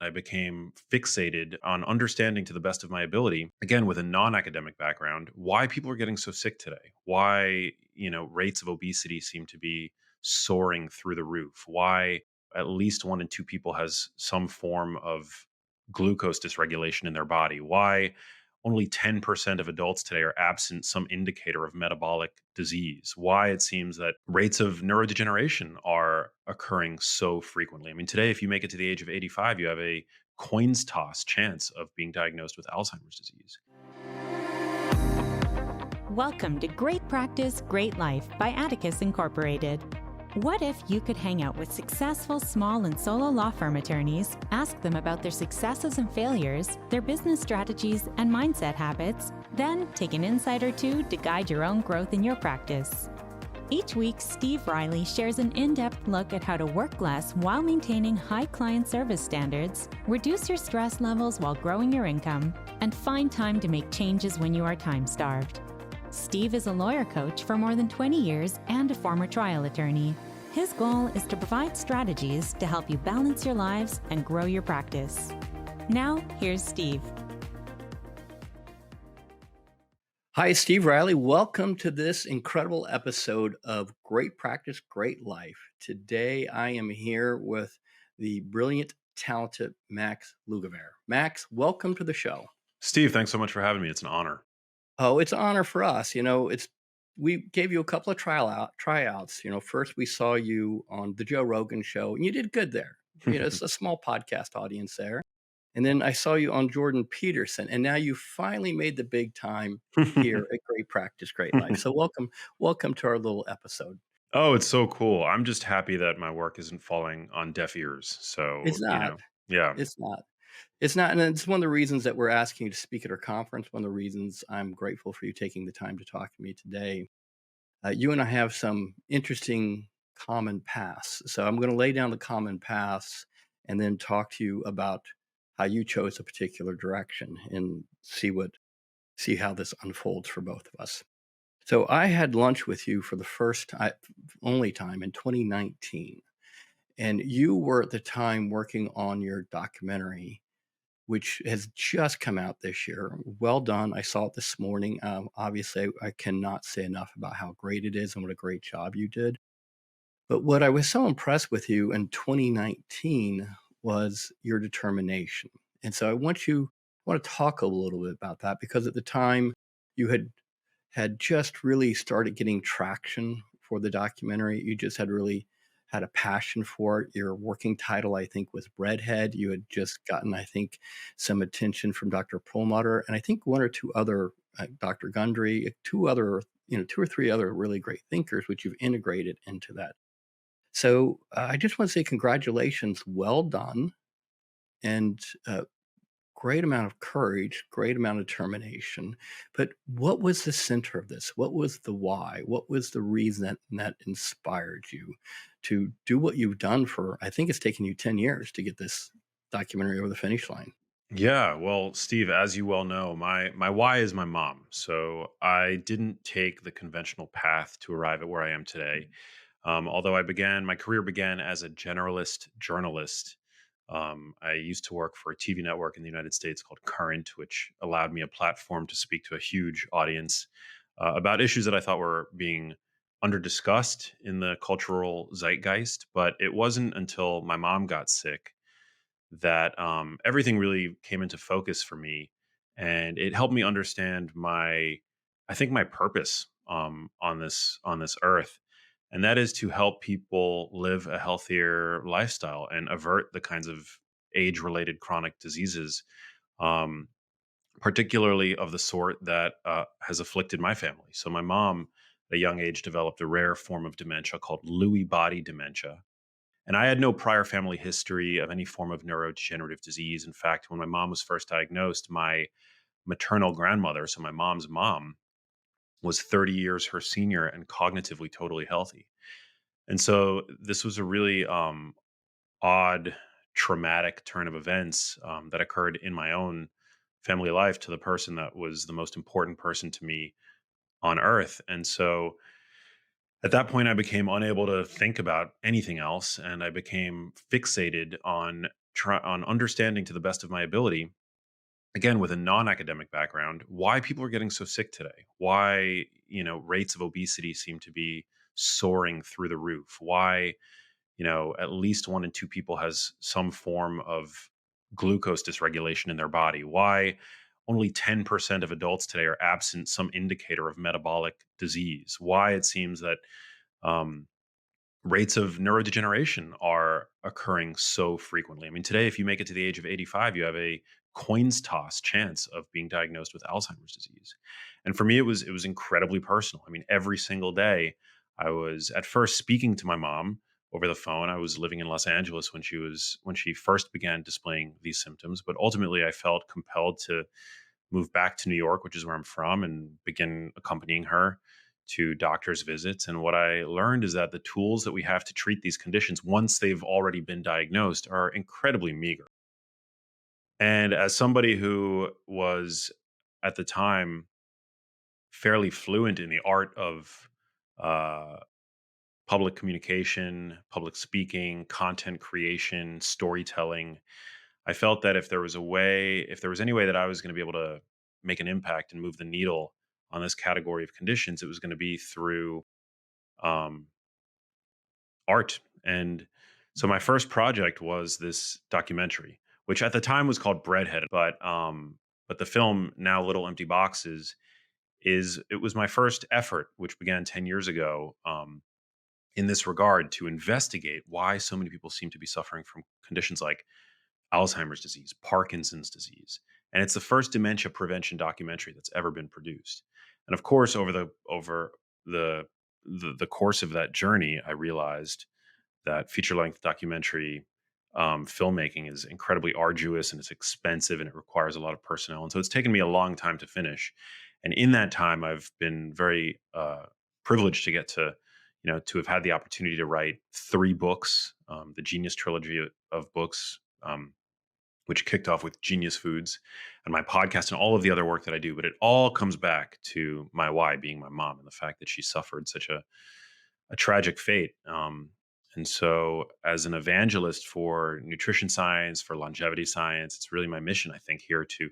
I became fixated on understanding to the best of my ability, again, with a non academic background, why people are getting so sick today, why, rates of obesity seem to be soaring through the roof, why at least one in two people has some form of glucose dysregulation in their body, why only 10% of adults today are absent some indicator of metabolic disease, why it seems that rates of neurodegeneration are occurring so frequently. I mean, today, if you make it to the age of 85, you have a coin's toss chance of being diagnosed with Alzheimer's disease. Welcome to Great Practice, Great Life by Atticus Incorporated. What if you could hang out with successful small and solo law firm attorneys, ask them about their successes and failures, their business strategies and mindset habits, then take an insight or two to guide your own growth in your practice? Each week, Steve Riley shares an in-depth look at how to work less while maintaining high client service standards, reduce your stress levels while growing your income, and find time to make changes when you are time-starved. Steve is a lawyer coach for more than 20 years and a former trial attorney. His goal is to provide strategies to help you balance your lives and grow your practice. Now, here's Steve. Hi, Steve Riley. Welcome to this incredible episode of Great Practice, Great Life. Today, I am here with the brilliant, talented Max Lugavere. Max, welcome to the show. Steve, thanks so much for having me. It's an honor. Oh, it's an honor for us. We gave you a couple of tryouts. First we saw you on the Joe Rogan show, and you did good there. It's a small podcast audience there. And then I saw you on Jordan Peterson, and now you finally made the big time here at Great Practice, Great Life. So welcome to our little episode. Oh, it's so cool. I'm just happy that my work isn't falling on deaf ears. So, It's not. yeah. It's not. It's not, and it's one of the reasons that we're asking you to speak at our conference. One of the reasons I'm grateful for you taking the time to talk to me today. You and I have some interesting common paths. So I'm going to lay down the common paths and then talk to you about how you chose a particular direction and see how this unfolds for both of us. So I had lunch with you for the only time in 2019, and you were at the time working on your documentary, which has just come out this year. Well done. I saw it this morning. Obviously, I cannot say enough about how great it is and what a great job you did. But what I was so impressed with you in 2019 was your determination. And so I want to talk a little bit about that, because at the time you had just really started getting traction for the documentary. You just had a passion for it. Your working title, I think, was Breadhead. You had just gotten, I think, some attention from Dr. Perlmutter, and I think one or two other, Dr. Gundry, two or three other really great thinkers, which you've integrated into that. So I just want to say congratulations, well done, and great amount of courage, great amount of determination. But what was the center of this? What was the why? What was the reason that inspired you to do what you've done for, I think it's taken you 10 years to get this documentary over the finish line? Yeah, well, Steve, as you well know, my why is my mom. So I didn't take the conventional path to arrive at where I am today. Although my career began as a generalist journalist. I used to work for a TV network in the United States called Current, which allowed me a platform to speak to a huge audience about issues that I thought were being under discussed in the cultural zeitgeist. But it wasn't until my mom got sick that everything really came into focus for me, and it helped me understand I think my purpose on this earth, and that is to help people live a healthier lifestyle and avert the kinds of age-related chronic diseases, um, particularly of the sort that has afflicted my family. So my mom, at a young age, developed a rare form of dementia called Lewy body dementia, and I had no prior family history of any form of neurodegenerative disease. In fact, when my mom was first diagnosed, my maternal grandmother, so my mom's mom, was 30 years her senior and cognitively totally healthy. And so this was a really odd, traumatic turn of events that occurred in my own family life to the person that was the most important person to me on earth. And so at that point, I became unable to think about anything else, and I became fixated on on understanding to the best of my ability, again with a non-academic background, why people are getting so sick today, why rates of obesity seem to be soaring through the roof, why at least one in two people has some form of glucose dysregulation in their body, why only 10% of adults today are absent some indicator of metabolic disease, why it seems that um, rates of neurodegeneration are occurring so frequently. I mean, today, if you make it to the age of 85, you have a coin's toss chance of being diagnosed with Alzheimer's disease. And for me, it was incredibly personal. I mean, every single day, I was at first speaking to my mom over the phone. I was living in Los Angeles when she first began displaying these symptoms, but ultimately, I felt compelled to move back to New York, which is where I'm from, and begin accompanying her to doctor's visits. And what I learned is that the tools that we have to treat these conditions once they've already been diagnosed are incredibly meager. And as somebody who was at the time fairly fluent in the art of uh, public communication, public speaking, content creation, storytelling, I felt that if there was any way that I was going to be able to make an impact and move the needle on this category of conditions, it was going to be through um, art. And so my first project was this documentary, which at the time was called Breadhead, but the film now Little Empty Boxes is it was my first effort, which began 10 years ago. In this regard, to investigate why so many people seem to be suffering from conditions like Alzheimer's disease, Parkinson's disease, and it's the first dementia prevention documentary that's ever been produced. And of course, over the course of that journey, I realized that feature length documentary filmmaking is incredibly arduous and it's expensive and it requires a lot of personnel. And so it's taken me a long time to finish. And in that time, I've been very privileged to get to, to have had the opportunity to write three books, the Genius trilogy of books, which kicked off with Genius Foods and my podcast and all of the other work that I do. But it all comes back to my why, being my mom, and the fact that she suffered such a tragic fate. And so, as an evangelist for nutrition science, for longevity science, it's really my mission, I think, here to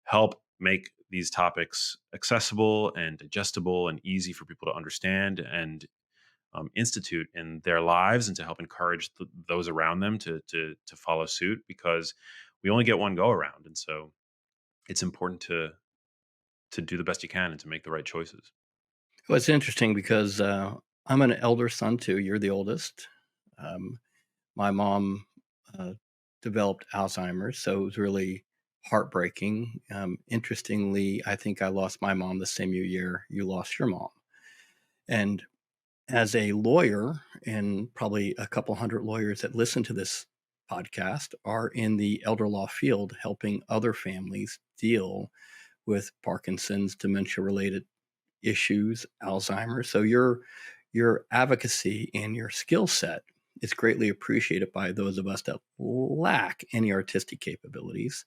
help make these topics accessible and digestible and easy for people to understand and institute in their lives, and to help encourage those around them to follow suit, because we only get one go around. And so, it's important to do the best you can and to make the right choices. Well, it's interesting because I'm an elder son too. You're the oldest. Um, my mom uh, developed Alzheimer's, so it was really heartbreaking. Interestingly, I think I lost my mom the same year you lost your mom. And as a lawyer, and probably a couple hundred lawyers that listen to this podcast are in the elder law field, helping other families deal with Parkinson's, dementia related issues, Alzheimer's. So your advocacy and your skill set is greatly appreciated by those of us that lack any artistic capabilities.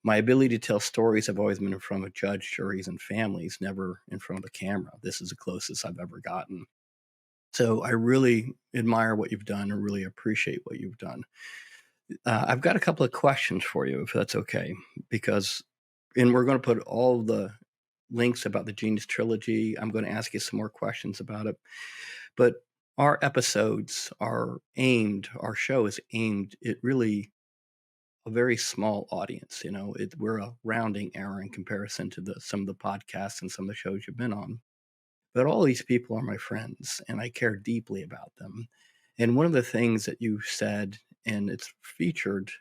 My ability to tell stories have always been in front of judge, juries, and families, never in front of the camera. This is the closest I've ever gotten. So I really admire what you've done and really appreciate what you've done. I've got a couple of questions for you, if that's okay, because, and we're going to put all the links about the Genius trilogy. I'm going to ask you some more questions about it. But our episodes our show is aimed at really a very small audience. We're a rounding error in comparison to some of the podcasts and some of the shows you've been on. But all these people are my friends, and I care deeply about them. And one of the things that you said, and it's featured,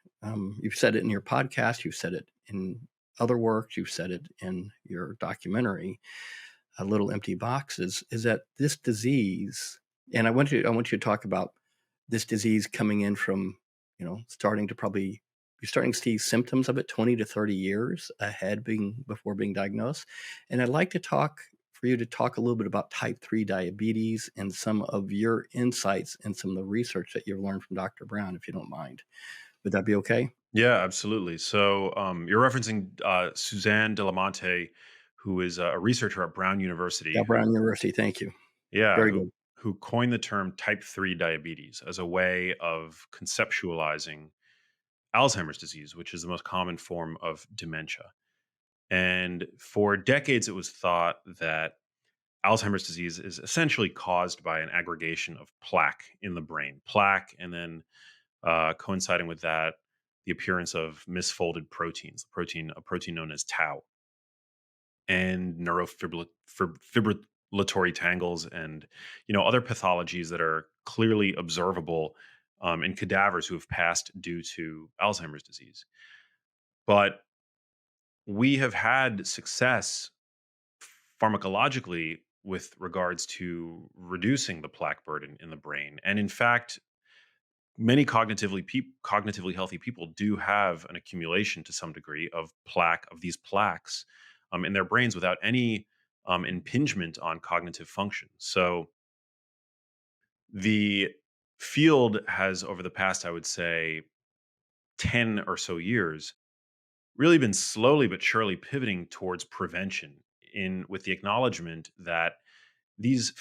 you've said it in your podcast, you've said it in other works, you've said it in your documentary, Little Empty Boxes, is that this disease, and I want you to talk about this disease coming in from, you're starting to see symptoms of it 20 to 30 years ahead before being diagnosed. And I'd like to talk for you to talk a little bit about type 3 diabetes and some of your insights and some of the research that you've learned from Dr. Brown, if you don't mind. Would that be okay? Yeah, absolutely. So you're referencing Suzanne de la Monte, who is a researcher at Brown Yeah, University, Brown University. Thank you. yeah, Very who good. who coined the term type 3 diabetes as a way of conceptualizing Alzheimer's disease, which is the most common form of dementia. And for decades, it was thought that Alzheimer's disease is essentially caused by an aggregation of plaque in the brain, plaque, and then coinciding with that, the appearance of misfolded proteins, a protein known as tau, and neurofibrillatory tangles, and other pathologies that are clearly observable in cadavers who have passed due to Alzheimer's disease. But we have had success pharmacologically with regards to reducing the plaque burden in the brain. And in fact, many cognitively healthy people do have an accumulation to some degree of these plaques in their brains without any impingement on cognitive function. So the field has, over the past, I would say, 10 or so years, really been slowly but surely pivoting towards prevention, in with the acknowledgement that these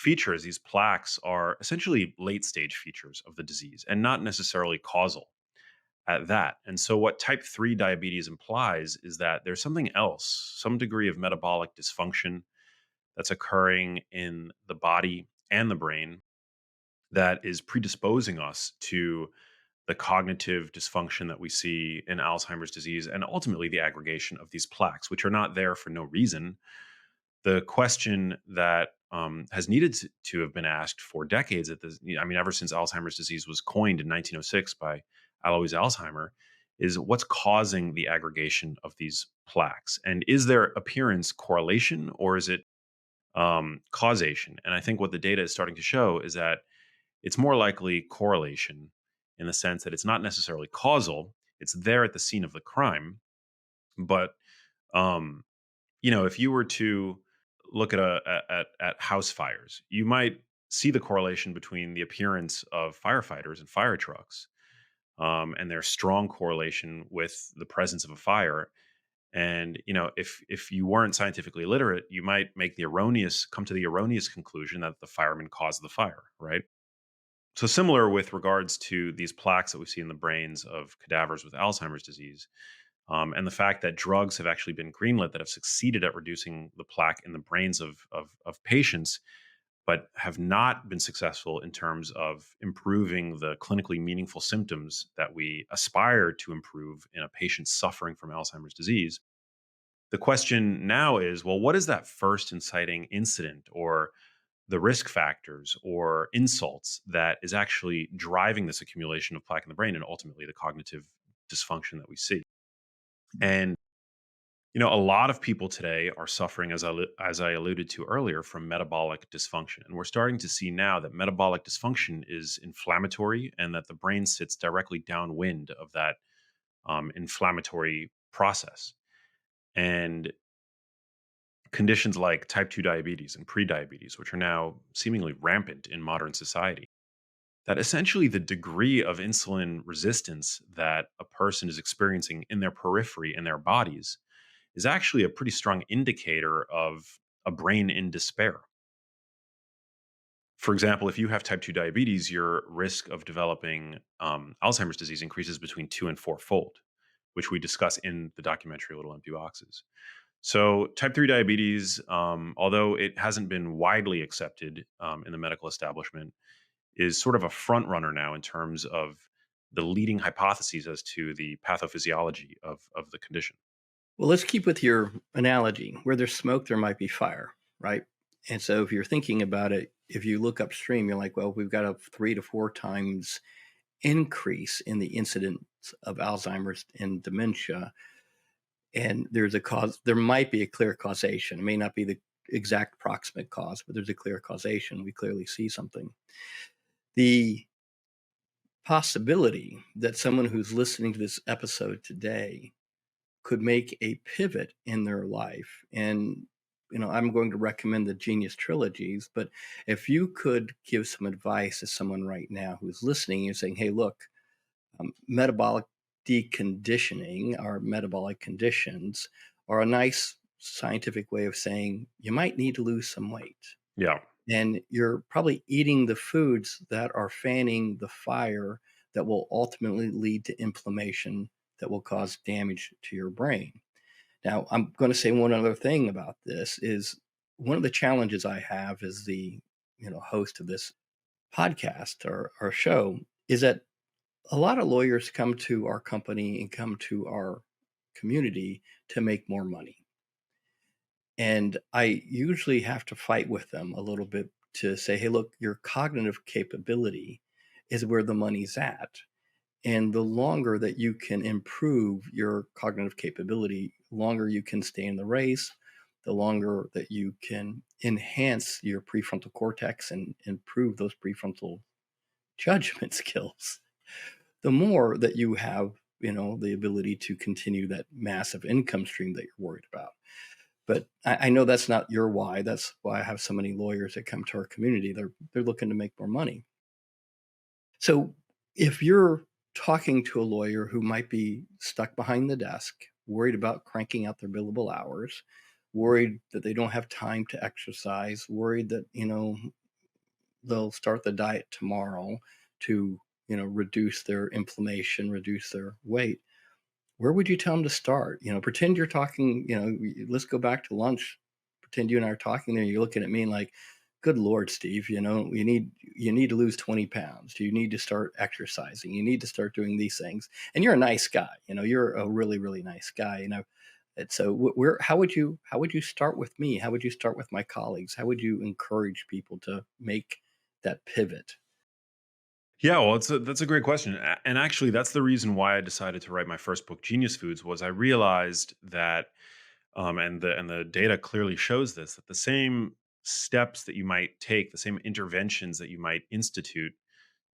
plaques, are essentially late stage features of the disease and not necessarily causal at that. And so, what type 3 diabetes implies is that there's something else, some degree of metabolic dysfunction that's occurring in the body and the brain that is predisposing us to the cognitive dysfunction that we see in Alzheimer's disease, and ultimately the aggregation of these plaques, which are not there for no reason. The question that has needed to have been asked for decades at this, I mean, ever since Alzheimer's disease was coined in 1906 by Alois Alzheimer, is what's causing the aggregation of these plaques? And is there appearance correlation, or is it causation? And I think what the data is starting to show is that it's more likely correlation, in the sense that it's not necessarily causal. It's there at the scene of the crime, but um, if you were to look at house fires, you might see the correlation between the appearance of firefighters and fire trucks, and their strong correlation with the presence of a fire. And if you weren't scientifically literate, you might come to the erroneous conclusion that the fireman caused the fire, right? So similar with regards to these plaques that we see in the brains of cadavers with Alzheimer's disease, and the fact that drugs have actually been greenlit that have succeeded at reducing the plaque in the brains of patients, but have not been successful in terms of improving the clinically meaningful symptoms that we aspire to improve in a patient suffering from Alzheimer's disease. The question now is, well, what is that first inciting incident, or the risk factors or insults, that is actually driving this accumulation of plaque in the brain and ultimately the cognitive dysfunction that we see? And a lot of people today are suffering, as I alluded to earlier, from metabolic dysfunction. And we're starting to see now that metabolic dysfunction is inflammatory, and that the brain sits directly downwind of that inflammatory process. And conditions like type 2 diabetes and prediabetes, which are now seemingly rampant in modern society, that essentially the degree of insulin resistance that a person is experiencing in their periphery, in their bodies, is actually a pretty strong indicator of a brain in despair. For example, if you have type 2 diabetes, your risk of developing Alzheimer's disease increases between 2 and 4 fold, which we discuss in the documentary Little Empty Boxes. So, type 3 diabetes, although it hasn't been widely accepted in the medical establishment, is sort of a front runner now in terms of the leading hypotheses as to the pathophysiology of the condition. Well, let's keep with your analogy. Where there's smoke, there might be fire, right? And so if you're thinking about it, if you look upstream, you're like, well, we've got a 3 to 4 times increase in the incidence of Alzheimer's and dementia. And there's a cause, there might be a clear causation. It may not be the exact proximate cause, but there's a clear causation. We clearly see something. The possibility that someone who's listening to this episode today could make a pivot in their life. And, I'm going to recommend the Genius trilogies, but if you could give some advice to someone right now who's listening and saying, hey, look, metabolic deconditioning or metabolic conditions are a nice scientific way of saying you might need to lose some weight. Yeah. And you're probably eating the foods that are fanning the fire that will ultimately lead to inflammation that will cause damage to your brain. Now, I'm going to say one other thing about this is one of the challenges I have as the host of this podcast or show is that a lot of lawyers come to our company and come to our community to make more money. And I usually have to fight with them a little bit to say, hey, look, your cognitive capability is where the money's at. And the longer that you can improve your cognitive capability, longer you can stay in the race, the longer that you can enhance your prefrontal cortex and improve those prefrontal judgment skills, the more that you have, the ability to continue that massive income stream that you're worried about. But I know that's not your why. That's why I have so many lawyers that come to our community. They're looking to make more money. So if you're talking to a lawyer who might be stuck behind the desk, worried about cranking out their billable hours, worried that they don't have time to exercise, worried that, they'll start the diet tomorrow to, reduce their inflammation, reduce their weight, where would you tell them to start? Pretend you're talking, let's go back to lunch. Pretend you and I are talking there. You're looking at me like, good Lord, Steve, you need to lose 20 pounds. You need to start exercising. You need to start doing these things. And you're a nice guy. You're a really, really nice guy. And so how would you start with me? How would you start with my colleagues? How would you encourage people to make that pivot? Yeah, well, that's a great question, and actually, that's the reason why I decided to write my first book, Genius Foods. Was I realized that, and the data clearly shows this, that the same steps that you might take, the same interventions that you might institute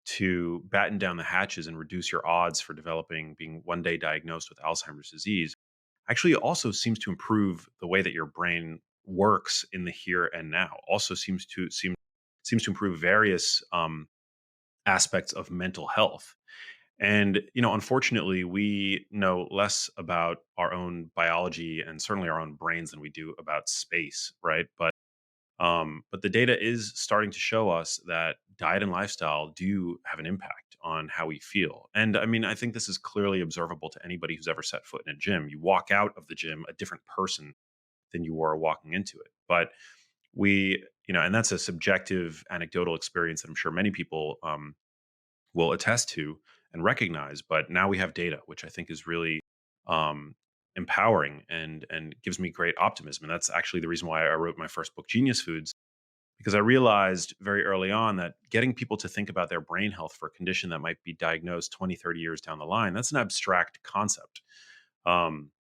to batten down the hatches and reduce your odds for being one day diagnosed with Alzheimer's disease, actually also seems to improve the way that your brain works in the here and now. Also seems to improve various aspects of mental health. And, unfortunately, we know less about our own biology and certainly our own brains than we do about space, right? But the data is starting to show us that diet and lifestyle do have an impact on how we feel. And I mean, I think this is clearly observable to anybody who's ever set foot in a gym. You walk out of the gym a different person than you were walking into it. But and that's a subjective anecdotal experience that I'm sure many people will attest to and recognize. But now we have data, which I think is really um, empowering and gives me great optimism. And that's actually the reason why I wrote my first book, Genius Foods, because I realized very early on that getting people to think about their brain health for a condition that might be diagnosed 20, 30 years down the line, that's an abstract concept. Um,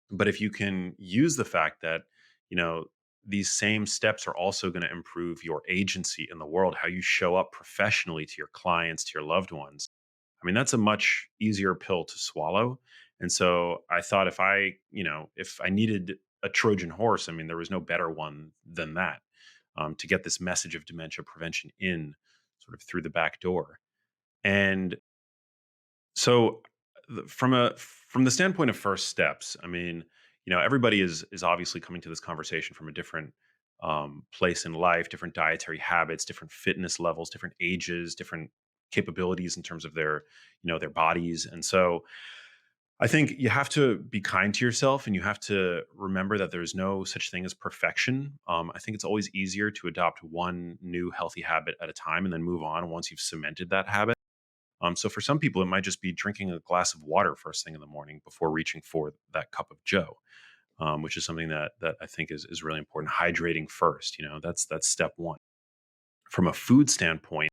but if you can use the fact that, you know, these same steps are also going to improve your agency in the world, how you show up professionally to your clients, to your loved ones. I mean, that's a much easier pill to swallow. And so I thought if I needed a Trojan horse, I mean, there was no better one than that, to get this message of dementia prevention in sort of through the back door. And so from the standpoint of first steps, I mean, everybody is obviously coming to this conversation from a different place in life, different dietary habits, different fitness levels, different ages, different capabilities in terms of their bodies. And so I think you have to be kind to yourself and you have to remember that there's no such thing as perfection. I think it's always easier to adopt one new healthy habit at a time and then move on once you've cemented that habit. So for some people, it might just be drinking a glass of water first thing in the morning before reaching for that cup of Joe, which is something that I think is really important. Hydrating first, that's step one. From a food standpoint,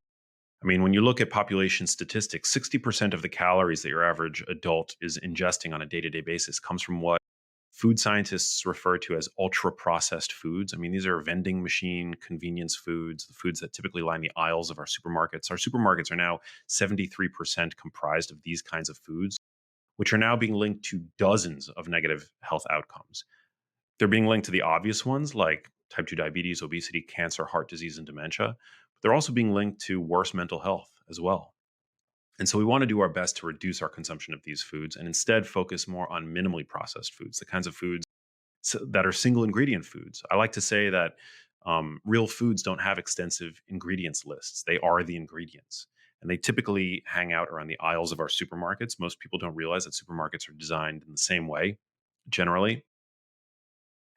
I mean, when you look at population statistics, 60% of the calories that your average adult is ingesting on a day-to-day basis comes from what food scientists refer to as ultra processed foods. I mean, these are vending machine convenience foods, the foods that typically line the aisles of our supermarkets. Our supermarkets are now 73% comprised of these kinds of foods, which are now being linked to dozens of negative health outcomes. They're being linked to the obvious ones like type 2 diabetes, obesity, cancer, heart disease, and dementia. But they're also being linked to worse mental health as well. And so we want to do our best to reduce our consumption of these foods and instead focus more on minimally processed foods, the kinds of foods that are single ingredient foods. I like to say that real foods don't have extensive ingredients lists. They are the ingredients. and they typically hang out around the aisles of our supermarkets. Most people don't realize that supermarkets are designed in the same way generally.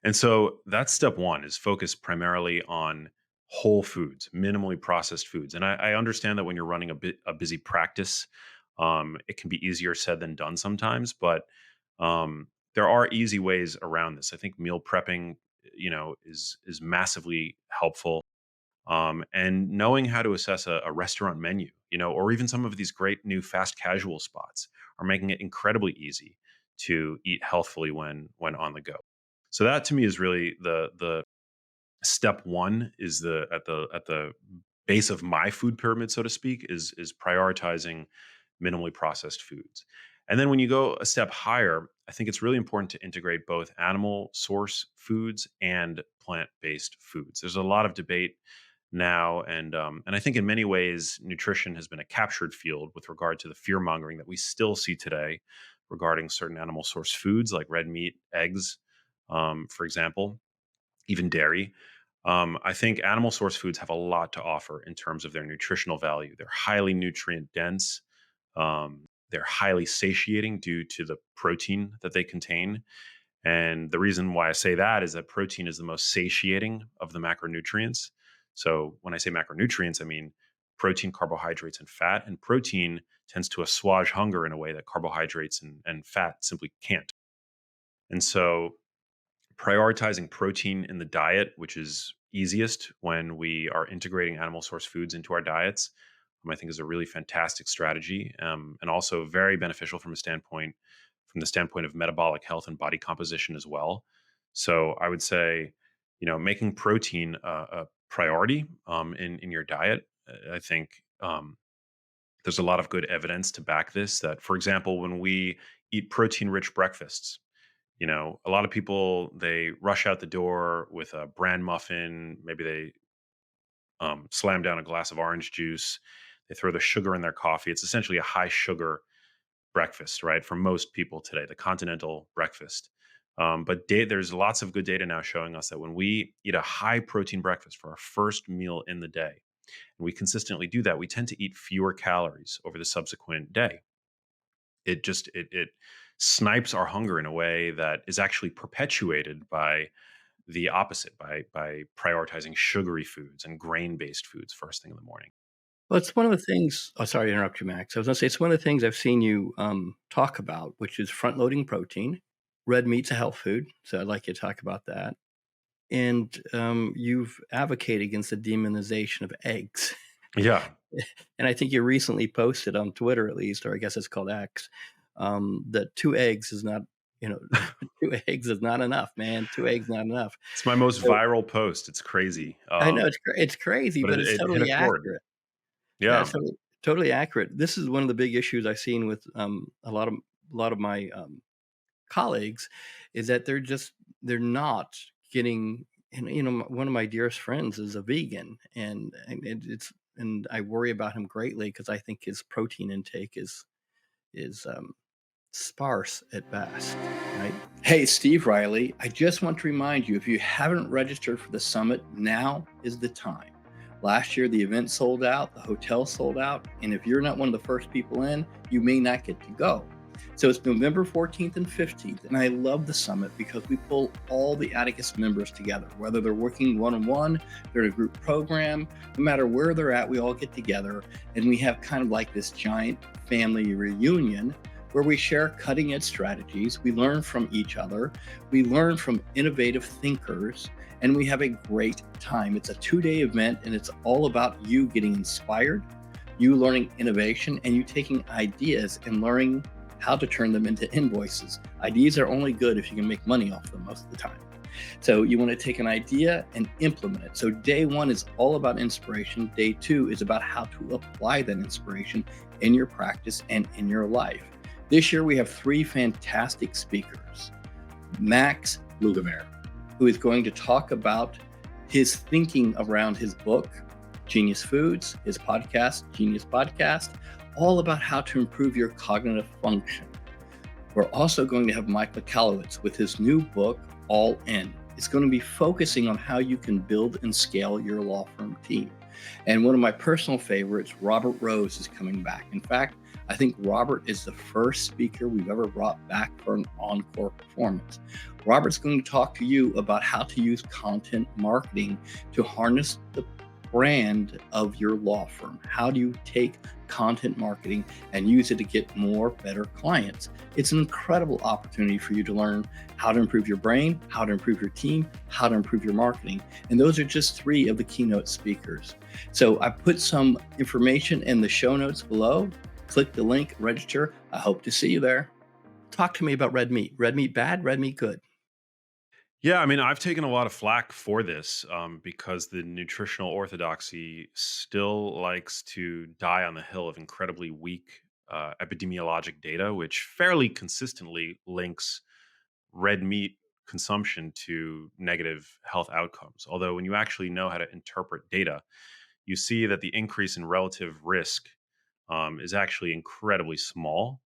And so that's step one, is focus primarily on whole foods, minimally processed foods. And I understand that when you're running a busy practice, it can be easier said than done sometimes, but there are easy ways around this. I think meal prepping, is massively helpful. And knowing how to assess a restaurant menu, or even some of these great new fast casual spots are making it incredibly easy to eat healthfully when on the go. So that to me is really the step one, is the base of my food pyramid, so to speak, is prioritizing minimally processed foods. And then when you go a step higher, I think it's really important to integrate both animal source foods and plant-based foods. There's a lot of debate now, and I think in many ways nutrition has been a captured field with regard to the fear mongering that we still see today regarding certain animal source foods like red meat, eggs, for example, even dairy. I think animal source foods have a lot to offer in terms of their nutritional value. They're highly nutrient dense. They're highly satiating due to the protein that they contain. And the reason why I say that is that protein is the most satiating of the macronutrients. So when I say macronutrients, I mean protein, carbohydrates, and fat. And protein tends to assuage hunger in a way that carbohydrates and fat simply can't. And so prioritizing protein in the diet, which is easiest when we are integrating animal source foods into our diets, I think is a really fantastic strategy, and also very beneficial from the standpoint of metabolic health and body composition as well. So I would say, making protein a priority in your diet. I think there's a lot of good evidence to back this. That, for example, when we eat protein rich breakfasts, a lot of people, they rush out the door with a bran muffin. Maybe they slam down a glass of orange juice. They throw the sugar in their coffee. It's essentially a high sugar breakfast, right? For most people today, the continental breakfast. But there's lots of good data now showing us that when we eat a high protein breakfast for our first meal in the day, and we consistently do that, we tend to eat fewer calories over the subsequent day. It snipes our hunger in a way that is actually perpetuated by the opposite, by prioritizing sugary foods and grain-based foods first thing in the morning. Well, it's one of the things. Oh, sorry to interrupt you, Max. I was going to say it's one of the things I've seen you talk about, which is front loading protein. Red meat's a health food, so I'd like you to talk about that. And you've advocated against the demonization of eggs. Yeah. And I think you recently posted on Twitter, at least, or I guess it's called X, that two eggs is not, two eggs is not enough, man. Two eggs not enough. It's my most So viral post. It's crazy. I know it's crazy, But but it's it hit a totally chord. accurate. Yeah, Yeah. it's totally accurate. This is one of the big issues I've seen with a lot of my colleagues, is that they're not getting. And one of my dearest friends is a vegan, and I worry about him greatly because I think his protein intake is sparse at best, right? Hey, Steve Riley, I just want to remind you, if you haven't registered for the summit, now is the time. Last year, the event sold out, the hotel sold out, and if you're not one of the first people in, you may not get to go. So it's November 14th and 15th, and I love the summit because we pull all the Atticus members together, whether they're working one-on-one, they're in a group program, no matter where they're at, we all get together, and we have kind of like this giant family reunion where we share cutting edge strategies, we learn from each other, we learn from innovative thinkers, and we have a great time. It's a 2-day event, and it's all about you getting inspired, you learning innovation, and you taking ideas and learning how to turn them into invoices. Ideas are only good if you can make money off them most of the time. So you want to take an idea and implement it. So day one is all about inspiration. Day two is about how to apply that inspiration in your practice and in your life. This year we have 3 fantastic speakers. Max Lugavere, who is going to talk about his thinking around his book, Genius Foods, his podcast, Genius Podcast, all about how to improve your cognitive function. We're also going to have Mike Michalowicz with his new book, All In. It's going to be focusing on how you can build and scale your law firm team. And one of my personal favorites, Robert Rose, is coming back. In fact, I think Robert is the first speaker we've ever brought back for an encore performance. Robert's going to talk to you about how to use content marketing to harness the brand of your law firm. How do you take content marketing and use it to get more better clients? It's an incredible opportunity for you to learn how to improve your brain, how to improve your team, how to improve your marketing. And those are just three of the keynote speakers. So I put some information in the show notes below. Click the link, register. I hope to see you there. Talk to me about red meat. Red meat bad, red meat good. Yeah, I mean, I've taken a lot of flack for this because the nutritional orthodoxy still likes to die on the hill of incredibly weak epidemiologic data, which fairly consistently links red meat consumption to negative health outcomes. Although, when you actually know how to interpret data, you see that the increase in relative risk is actually incredibly small.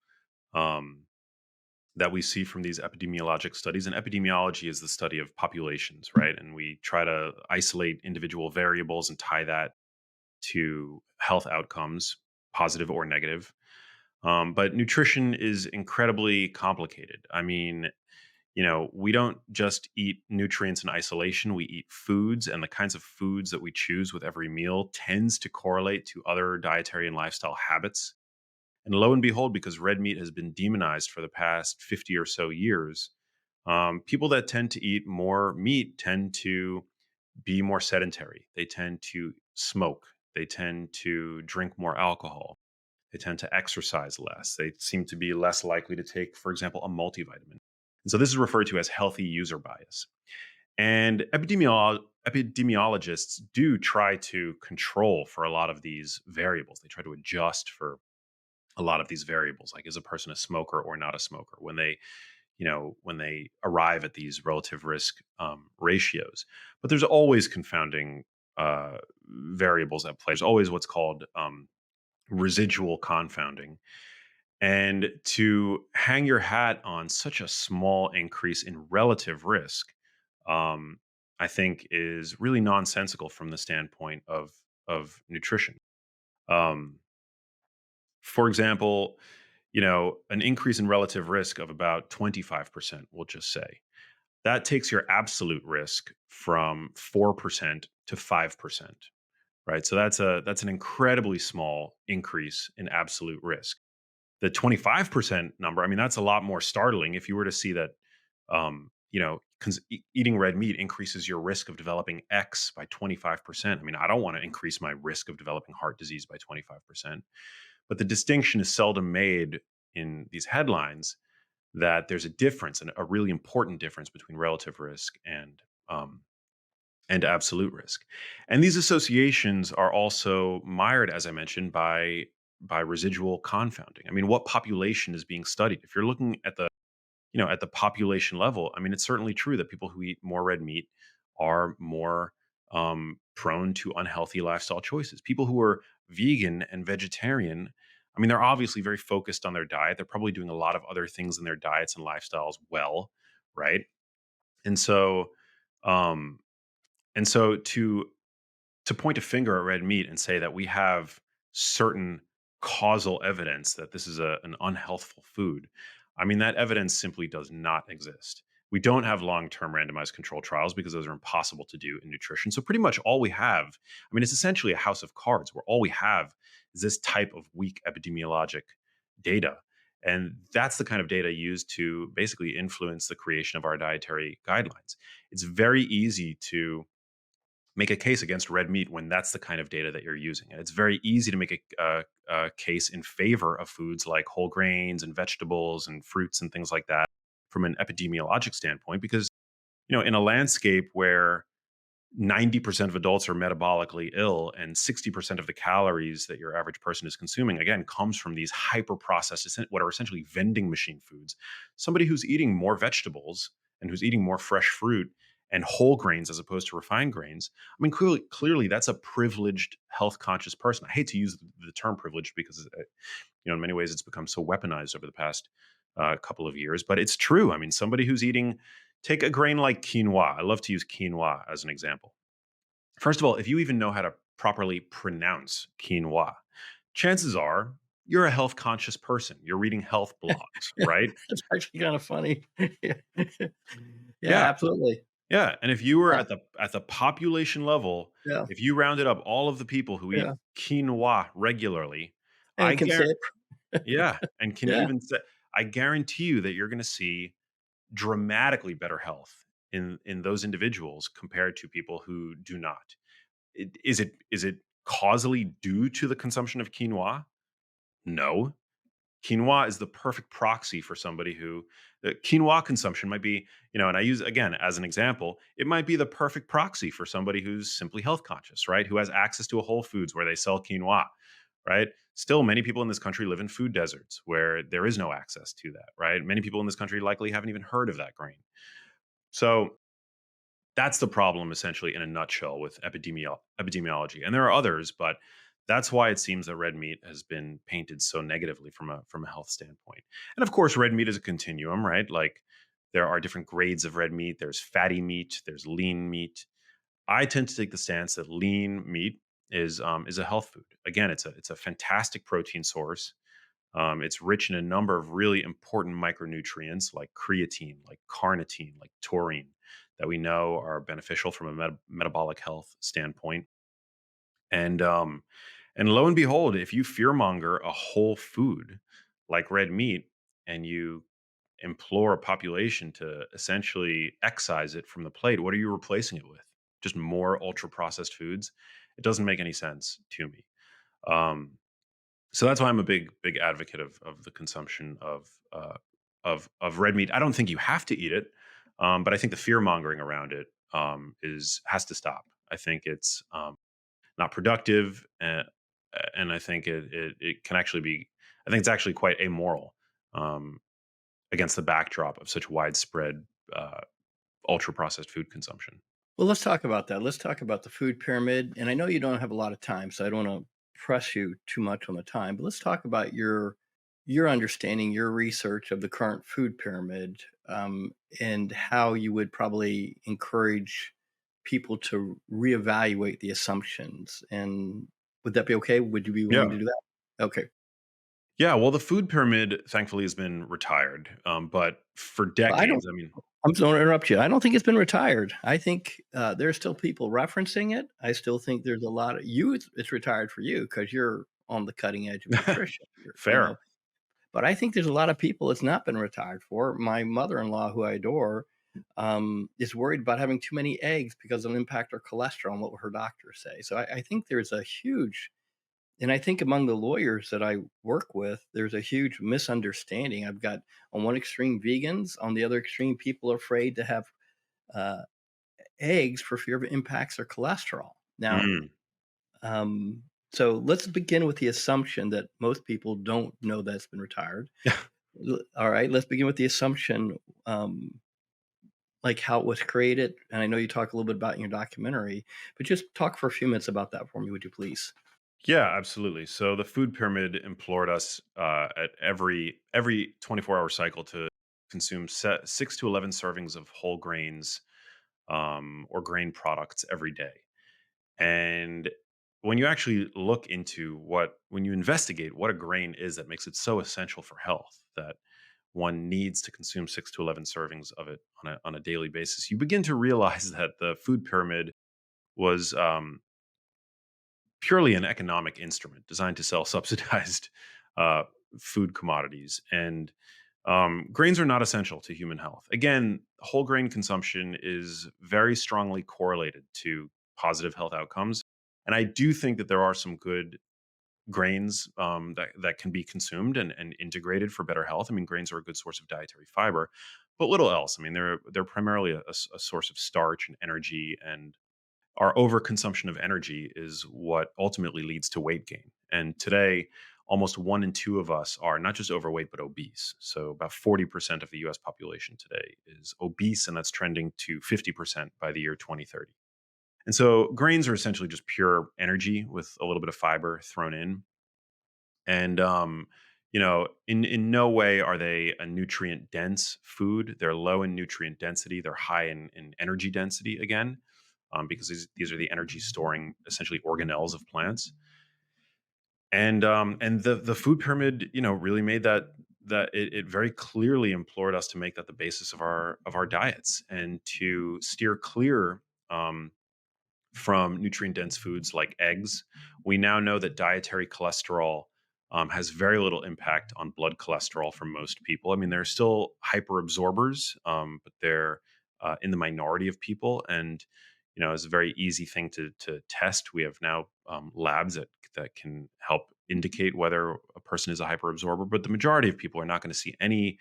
Um, that we see from these epidemiologic studies. And epidemiology is the study of populations, right? And we try to isolate individual variables and tie that to health outcomes, positive or negative. But nutrition is incredibly complicated. I mean, we don't just eat nutrients in isolation. We eat foods, and the kinds of foods that we choose with every meal tends to correlate to other dietary and lifestyle habits. And lo and behold, because red meat has been demonized for the past 50 or so years, people that tend to eat more meat tend to be more sedentary. They tend to smoke. They tend to drink more alcohol. They tend to exercise less. They seem to be less likely to take, for example, a multivitamin. And so this is referred to as healthy user bias. And epidemiologists do try to control for a lot of these variables. They try to adjust for a lot of these variables, like is a person a smoker or not a smoker, when they arrive at these relative risk ratios. But there's always confounding variables at play. There's always what's called residual confounding. And to hang your hat on such a small increase in relative risk, um, I think is really nonsensical from the standpoint of nutrition. Um, for example, an increase in relative risk of about 25%, we'll just say, that takes your absolute risk from 4% to 5%, right? So that's an incredibly small increase in absolute risk. The 25% number, I mean, that's a lot more startling if you were to see that, eating red meat increases your risk of developing X by 25%. I mean, I don't want to increase my risk of developing heart disease by 25%. But the distinction is seldom made in these headlines that there's a difference, and a really important difference between relative risk and absolute risk. And these associations are also mired, as I mentioned, by residual confounding. I mean, what population is being studied? If you're looking at the population level, I mean, it's certainly true that people who eat more red meat are more prone to unhealthy lifestyle choices. People who are vegan and vegetarian, I mean, they're obviously very focused on their diet. They're probably doing a lot of other things in their diets and lifestyles well, right? And so, um, to point a finger at red meat and say that we have certain causal evidence that this is an unhealthful food, I mean, that evidence simply does not exist. We don't have long-term randomized control trials because those are impossible to do in nutrition. So pretty much all we have, I mean, it's essentially a house of cards where all we have is this type of weak epidemiologic data. And that's the kind of data used to basically influence the creation of our dietary guidelines. It's very easy to make a case against red meat when that's the kind of data that you're using. And it's very easy to make a case in favor of foods like whole grains and vegetables and fruits and things like that from an epidemiologic standpoint, because, in a landscape where 90% of adults are metabolically ill and 60% of the calories that your average person is consuming, again, comes from these hyper processed, what are essentially vending machine foods. Somebody who's eating more vegetables and who's eating more fresh fruit and whole grains as opposed to refined grains, I mean, clearly that's a privileged, health conscious person. I hate to use the term privileged because, in many ways it's become so weaponized over the past couple of years, but it's true. I mean, somebody who's eating, take a grain like quinoa. I love to use quinoa as an example. First of all, if you even know how to properly pronounce quinoa. Chances are you're a health conscious person. You're reading health blogs, right? That's actually kind of funny. Yeah. Yeah, Yeah. absolutely. Yeah. And if you were Yeah, at the population level, yeah, if you rounded up all of the people who eat yeah. quinoa regularly, And I can say guarantee, it. yeah, and can Yeah. even say, I guarantee you that you're going to see dramatically better health in those individuals compared to people who do not. Is it causally due to the consumption of quinoa? No. Quinoa is the perfect proxy for somebody who quinoa consumption might be, and I use again as an example, it might be the perfect proxy for somebody who's simply health conscious, right? Who has access to a Whole Foods where they sell quinoa, right? Still, many people in this country live in food deserts where there is no access to that, right? Many people in this country likely haven't even heard of that grain. So that's the problem essentially in a nutshell with epidemiology. And there are others, but that's why it seems that red meat has been painted so negatively from a health standpoint. And of course, red meat is a continuum, right? Like there are different grades of red meat. There's fatty meat, there's lean meat. I tend to take the stance that lean meat is a health food. Again, it's a fantastic protein source. It's rich in a number of really important micronutrients like creatine, like carnitine, like taurine, that we know are beneficial from a metabolic health standpoint. And lo and behold, if you fearmonger a whole food like red meat and you implore a population to essentially excise it from the plate, what are you replacing it with? Just more ultra processed foods? It doesn't make any sense to me. Um, so that's why I'm a big advocate of the consumption of red meat. I don't think you have to eat it, but I think the fear mongering around it is has to stop. I think it's not productive, and I think it can actually be. I think it's actually quite amoral um, against the backdrop of such widespread uh, ultra processed food consumption. Well, let's talk about that. Let's talk about the food pyramid. And I know you don't have a lot of time, so I don't want to press you too much on the time. But let's talk about your understanding, your research of the current food pyramid, and how you would probably encourage people to reevaluate the assumptions. And would that be okay? Would you be willing to Yeah. do that? Okay. Yeah, well, the food pyramid thankfully has been retired, but for I don't. decades, I mean, I'm sorry to interrupt you. I don't think it's been retired. I think there's still people referencing it. I still think there's a lot of you. It's retired for you because you're on the cutting edge of nutrition. fair. But I think there's a lot of people it's not been retired for. My mother-in-law, who I adore, is worried about having too many eggs because it'll impact her cholesterol and what will her doctors say. So I think there's a huge, and I think among the lawyers that I work with, there's a huge misunderstanding. I've got on one extreme vegans, on the other extreme people are afraid to have uh, eggs for fear of it impacts their cholesterol. Now, Mm. um, so let's begin with the assumption that most people don't know that's been retired. All right, let's begin with the assumption, like how it was created. And I know you talk a little bit about in your documentary, but just talk for a few minutes about that for me, would you please? Yeah, absolutely. So the food pyramid implored us at every 24-hour cycle to consume 6 to 11 servings of whole grains or grain products every day. And when you actually look into when you investigate what a grain is that makes it so essential for health that one needs to consume 6 to 11 servings of it on a daily basis, you begin to realize that the food pyramid was purely an economic instrument designed to sell subsidized uh, food commodities. And grains are not essential to human health. Again, whole grain consumption is very strongly correlated to positive health outcomes. And I do think that there are some good grains that can be consumed and integrated for better health. I mean, grains are a good source of dietary fiber, but little else. I mean, they're primarily a source of starch and energy, and our overconsumption of energy is what ultimately leads to weight gain. And today, almost 1 in 2 of us are not just overweight, but obese. So about 40% of the US population today is obese, and that's trending to 50% by the year 2030. And so grains are essentially just pure energy with a little bit of fiber thrown in. And in no way are they a nutrient dense food. They're low in nutrient density. They're high in energy density again. because these are the energy storing, essentially, organelles of plants. And the food pyramid, really made that it very clearly implored us to make that the basis of our diets, and to steer clear um, from nutrient dense foods like eggs. We now know that dietary cholesterol has very little impact on blood cholesterol for most people. I mean, there are still hyperabsorbers, but they're in the minority of people. And it's a very easy thing to test. We have now labs that can help indicate whether a person is a hyperabsorber. But the majority of people are not going to see any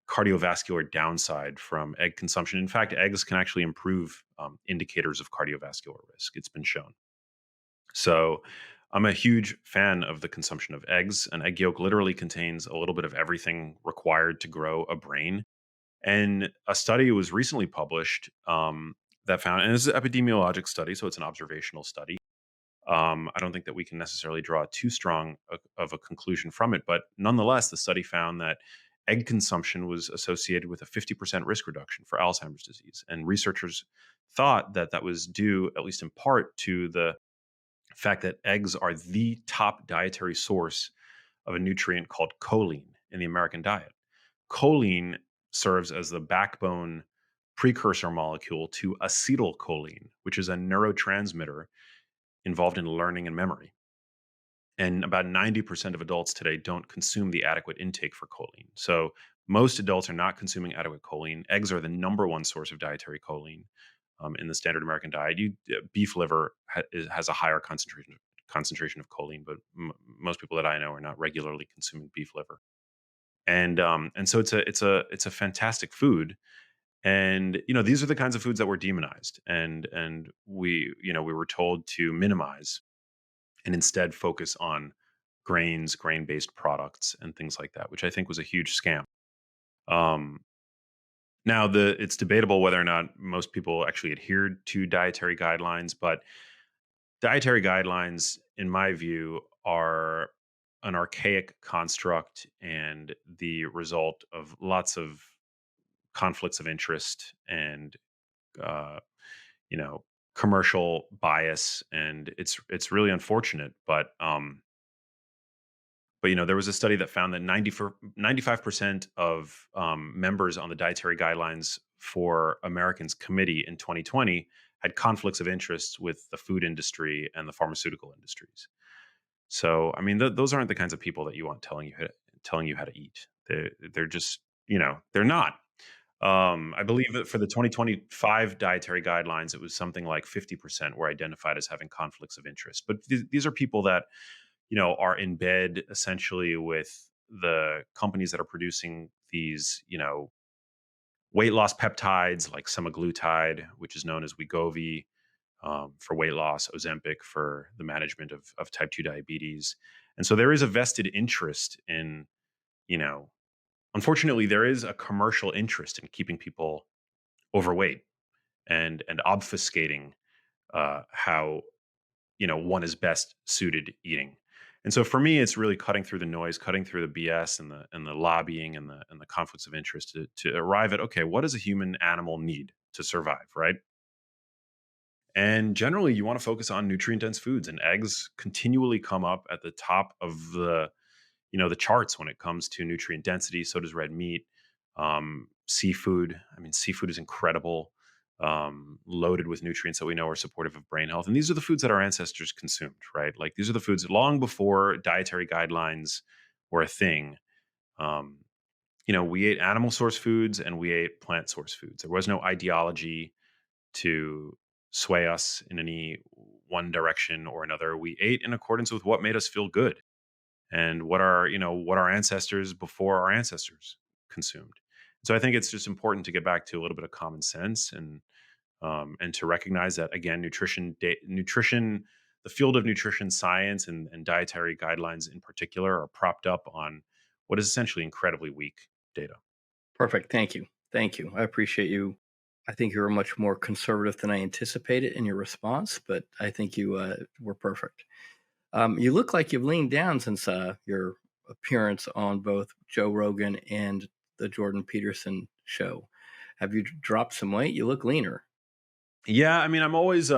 cardiovascular downside from egg consumption. In fact, eggs can actually improve indicators of cardiovascular risk. It's been shown. So I'm a huge fan of the consumption of eggs. An egg yolk literally contains a little bit of everything required to grow a brain. And a study was recently published that found, and this is an epidemiologic study, so it's an observational study. I don't think that we can necessarily draw too strong of a conclusion from it, but nonetheless, the study found that egg consumption was associated with a 50% risk reduction for Alzheimer's disease. And researchers thought that that was due, at least in part, to the fact that eggs are the top dietary source of a nutrient called choline in the American diet. Choline serves as the backbone precursor molecule to acetylcholine, which is a neurotransmitter involved in learning and memory. And about 90% of adults today don't consume the adequate intake for choline. So most adults are not consuming adequate choline. Eggs are the number one source of dietary choline in the standard American diet. Beef liver has a higher concentration of choline, but most people that I know are not regularly consuming beef liver. And so it's a fantastic food. And these are the kinds of foods that were demonized, and we were told to minimize and instead focus on grains, grain-based products, and things like that, which I think was a huge scam. Um, Now, it's debatable whether or not most people actually adhered to dietary guidelines, but dietary guidelines, in my view, are an archaic construct and the result of lots of conflicts of interest and uh, you know commercial bias, and it's really unfortunate. But there was a study that found that 95% of members on the dietary guidelines for Americans committee in 2020 had conflicts of interest with the food industry and the pharmaceutical industries. So, I mean, those aren't the kinds of people that you want telling you how to eat. They're just, they're not. I believe that for the 2025 dietary guidelines, it was something like 50% were identified as having conflicts of interest. But these are people that are in bed essentially with the companies that are producing these, weight loss peptides like semaglutide, which is known as Wegovy for weight loss, Ozempic for the management of type 2 diabetes. And so there is a vested interest in, you know, unfortunately, there is a commercial interest in keeping people overweight and obfuscating how one is best suited eating. And so for me, it's really cutting through the noise, cutting through the BS and the lobbying and the conflicts of interest to arrive at, okay, what does a human animal need to survive, right? And generally, you want to focus on nutrient dense foods, and eggs continually come up at the top of the charts when it comes to nutrient density. So does red meat, seafood. I mean, seafood is incredible, loaded with nutrients that we know are supportive of brain health. And these are the foods that our ancestors consumed, right? Like these are the foods long before dietary guidelines were a thing. Um, we ate animal source foods and we ate plant source foods. There was no ideology to sway us in any one direction or another. We ate in accordance with what made us feel good and what our ancestors before our ancestors consumed. So I think it's just important to get back to a little bit of common sense and to recognize that, again, nutrition, the field of nutrition science and dietary guidelines in particular are propped up on what is essentially incredibly weak data. Perfect. Thank you. Thank you. I appreciate you. I think you were much more conservative than I anticipated in your response, but I think you were perfect. You look like you've leaned down since your appearance on both Joe Rogan and the Jordan Peterson show. Have you dropped some weight? You look leaner. Yeah, I mean, I'm always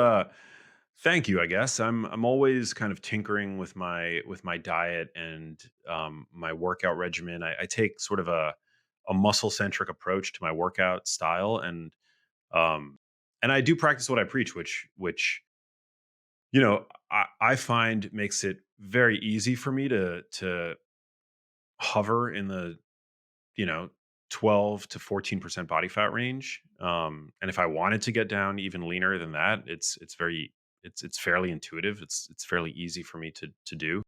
thank you, I guess. I'm always kind of tinkering with my diet and my workout regimen. I take sort of a muscle centric approach to my workout style, um and I do practice what I preach, which I find makes it very easy for me to hover in the you know 12 to 14% body fat range. And if I wanted to get down even leaner than that, it's fairly intuitive. It's fairly easy for me to do.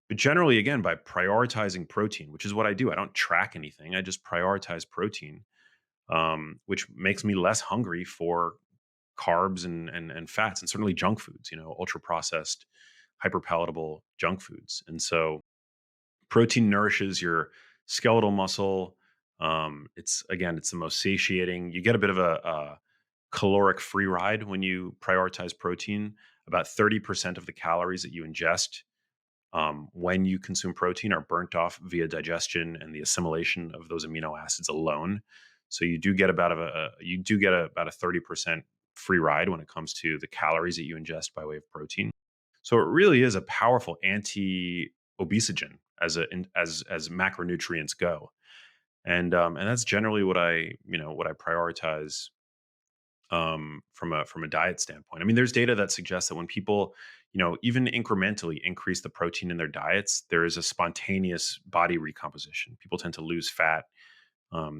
But generally, again, by prioritizing protein, which is what I do, I don't track anything. I just prioritize protein, which makes me less hungry for carbs and fats, and certainly junk foods, ultra processed, hyper palatable junk foods. And so protein nourishes your skeletal muscle. It's the most satiating. You get a bit of a caloric free ride when you prioritize protein. About 30% of the calories that you ingest when you consume protein are burnt off via digestion and the assimilation of those amino acids alone. So you do get about a 30% free ride when it comes to the calories that you ingest by way of protein. So it really is a powerful anti-obesogen as macronutrients go. And that's generally what I prioritize from a diet standpoint. I mean, there's data that suggests that when people, even incrementally increase the protein in their diets, there is a spontaneous body recomposition. People tend to lose fat.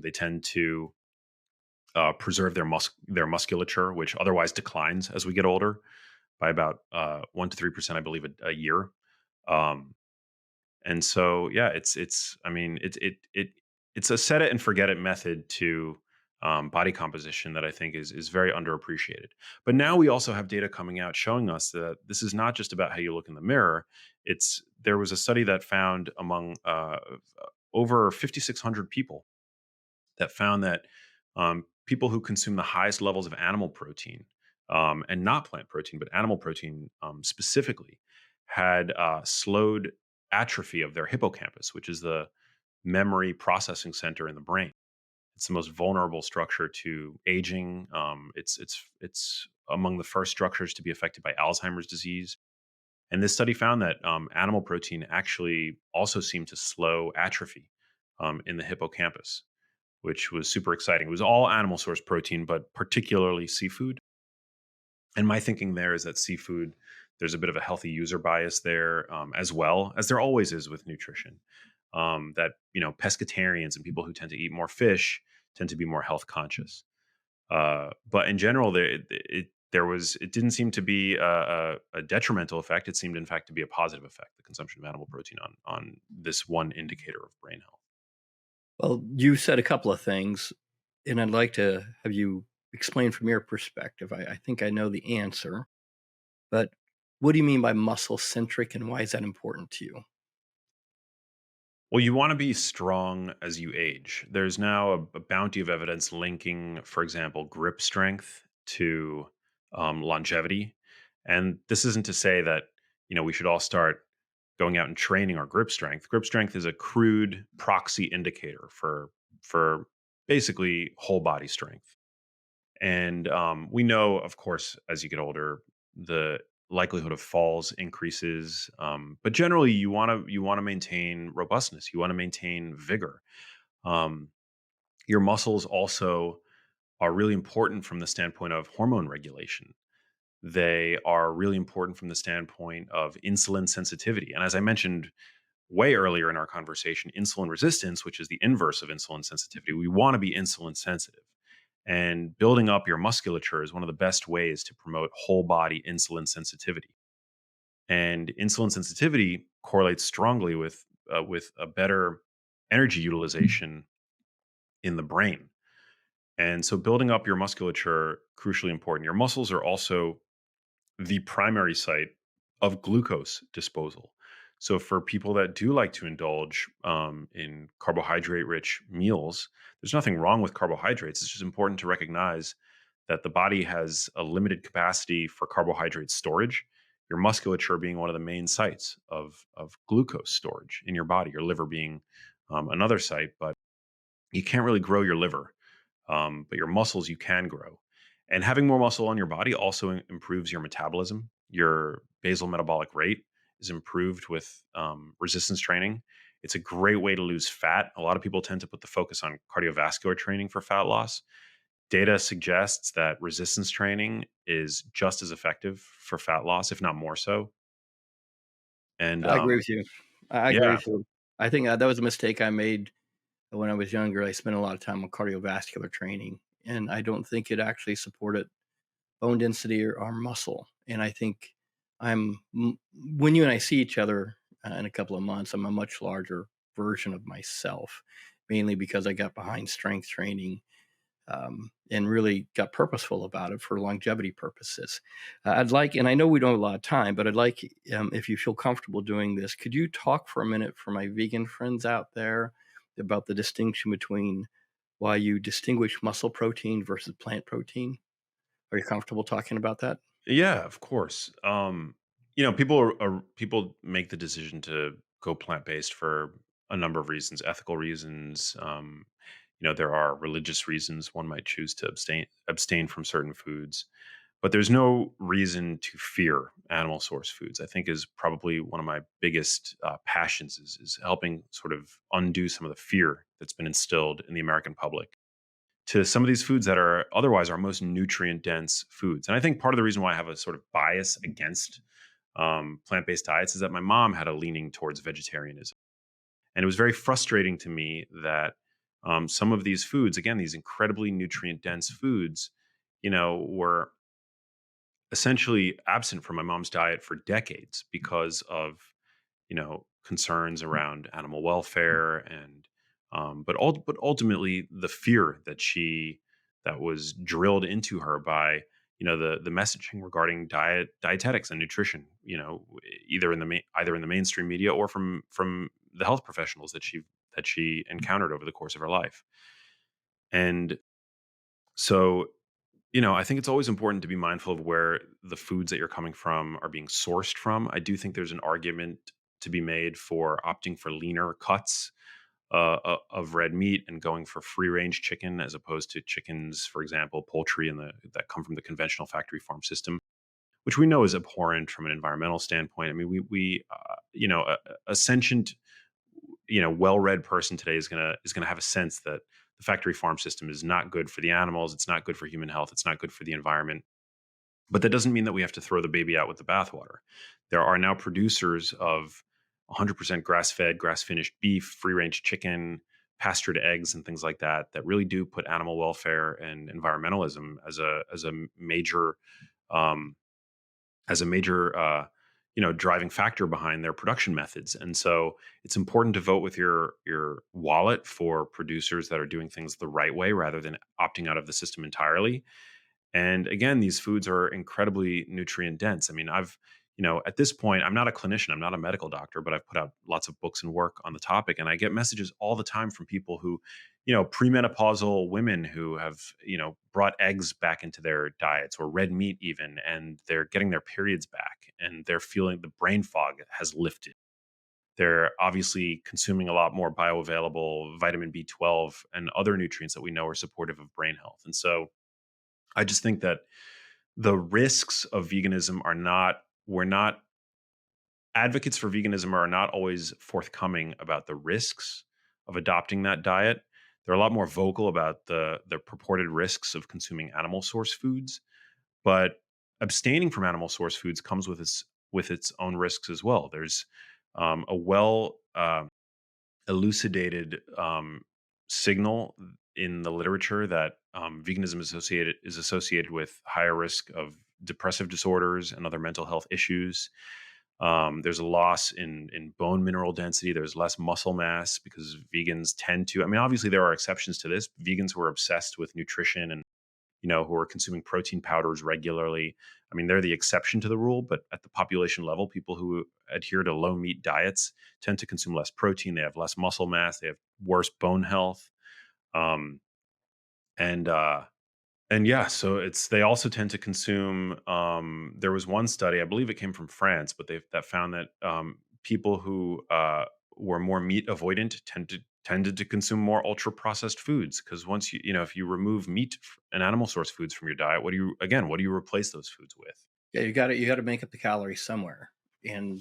They tend to preserve their musculature, which otherwise declines as we get older by about 1 to 3%, I believe, a year. Um, and so, yeah, I mean, it's a set it and forget it method to body composition that I think is very underappreciated. But now we also have data coming out showing us that this is not just about how you look in the mirror. There was a study that found among over 5,600 people that found that people who consume the highest levels of animal protein, and not plant protein, but animal protein specifically, had slowed atrophy of their hippocampus, which is the memory processing center in the brain. It's the most vulnerable structure to aging. It's among the first structures to be affected by Alzheimer's disease. And this study found that animal protein actually also seemed to slow atrophy in the hippocampus, which was super exciting. It was all animal source protein, but particularly seafood. And my thinking there is that seafood, there's a bit of a healthy user bias there, as well as there always is with nutrition. That pescatarians and people who tend to eat more fish tend to be more health conscious. But in general, it didn't seem to be a detrimental effect. It seemed, in fact, to be a positive effect. The consumption of animal protein on this one indicator of brain health. Well, you said a couple of things, and I'd like to have you explain from your perspective. I think I know the answer, but what do you mean by muscle centric and why is that important to you? Well, you want to be strong as you age. There's now a bounty of evidence linking, for example, grip strength to longevity. And this isn't to say that we should all start going out and training our grip strength. Grip strength is a crude proxy indicator for basically whole body strength. And we know, of course, as you get older, the likelihood of falls increases. But generally, you want to maintain robustness. You want to maintain vigor. Um, your muscles also are really important from the standpoint of hormone regulation. They are really important from the standpoint of insulin sensitivity. And as I mentioned way earlier in our conversation, insulin resistance, which is the inverse of insulin sensitivity. We want to be insulin sensitive. And building up your musculature is one of the best ways to promote whole body insulin sensitivity. And insulin sensitivity correlates strongly with a better energy utilization in the brain. And so building up your musculature crucially important. Your muscles are also the primary site of glucose disposal. So for people that do like to indulge in carbohydrate-rich meals, there's nothing wrong with carbohydrates. It's just important to recognize that the body has a limited capacity for carbohydrate storage. Your musculature being one of the main sites of glucose storage in your body. Your liver being another site, but you can't really grow your liver, but your muscles you can grow. And having more muscle on your body also improves your metabolism. Your basal metabolic rate is improved with resistance training. It's a great way to lose fat. A lot of people tend to put the focus on cardiovascular training for fat loss. Data suggests that resistance training is just as effective for fat loss, if not more so. And I agree with you. I agree yeah, with you. I think, that was a mistake I made when I was younger. I spent a lot of time on cardiovascular training, and I don't think it actually supported bone density or muscle. And I think when you and I see each other in a couple of months, I'm a much larger version of myself, mainly because I got behind strength training, and really got purposeful about it for longevity purposes. I'd like, and I know we don't have a lot of time, but I'd like, if you feel comfortable doing this, could you talk for a minute for my vegan friends out there about the distinction between why you distinguish muscle protein versus plant protein? Are you comfortable talking about that? yeah, of course. People make the decision to go plant based for a number of reasons, ethical reasons. There are religious reasons one might choose to abstain from certain foods, but there's no reason to fear animal source foods. I think is probably one of my biggest passions is helping sort of undo some of the fear that's been instilled in the American public to some of these foods that are otherwise our most nutrient dense foods. And I think part of the reason why I have a sort of bias against plant based diets is that my mom had a leaning towards vegetarianism. And it was very frustrating to me that some of these foods, again, these incredibly nutrient dense foods, were essentially absent from my mom's diet for decades because of concerns around animal welfare and but ultimately the fear that was drilled into her by the messaging regarding dietetics and nutrition, either in the mainstream media or from the health professionals that she encountered over the course of her life. And so I think it's always important to be mindful of where the foods that you're coming from are being sourced from. I do think there's an argument to be made for opting for leaner cuts of red meat and going for free range chicken as opposed to chickens, for example, poultry that come from the conventional factory farm system, which we know is abhorrent from an environmental standpoint. I mean, we a sentient, well-read person today is gonna have a sense that the factory farm system is not good for the animals. It's not good for human health. It's not good for the environment. But that doesn't mean that we have to throw the baby out with the bathwater. There are now producers of 100% grass-fed, grass-finished beef, free-range chicken, pastured eggs, and things like that that really do put animal welfare and environmentalism um, as a major driving factor behind their production methods. And so it's important to vote with your wallet for producers that are doing things the right way rather than opting out of the system entirely. And again, these foods are incredibly nutrient dense. I mean, at this point, I'm not a clinician, I'm not a medical doctor, but I've put out lots of books and work on the topic. And I get messages all the time from people who, premenopausal women who have, brought eggs back into their diets or red meat even, and they're getting their periods back and they're feeling the brain fog has lifted. They're obviously consuming a lot more bioavailable vitamin B12 and other nutrients that we know are supportive of brain health. And so I just think that the risks of veganism are not we're not advocates for veganism are not always forthcoming about the risks of adopting that diet. They're a lot more vocal about the purported risks of consuming animal source foods, but abstaining from animal source foods comes with its own risks as well. There's a well elucidated signal in the literature that veganism is associated with higher risk of depressive disorders and other mental health issues. There's a loss in bone mineral density. There's less muscle mass because vegans tend to. I mean, obviously there are exceptions to this. Vegans who are obsessed with nutrition and who are consuming protein powders regularly. I mean, they're the exception to the rule, but at the population level, people who adhere to low meat diets tend to consume less protein. They have less muscle mass. They have worse bone health. Um, and yeah, so they also tend to consume. There was one study, I believe it came from France, but that found that people who were more meat avoidant tended to consume more ultra processed foods because once if you remove meat and animal source foods from your diet, what do you replace those foods with? Yeah, you gotta make up the calories somewhere, and,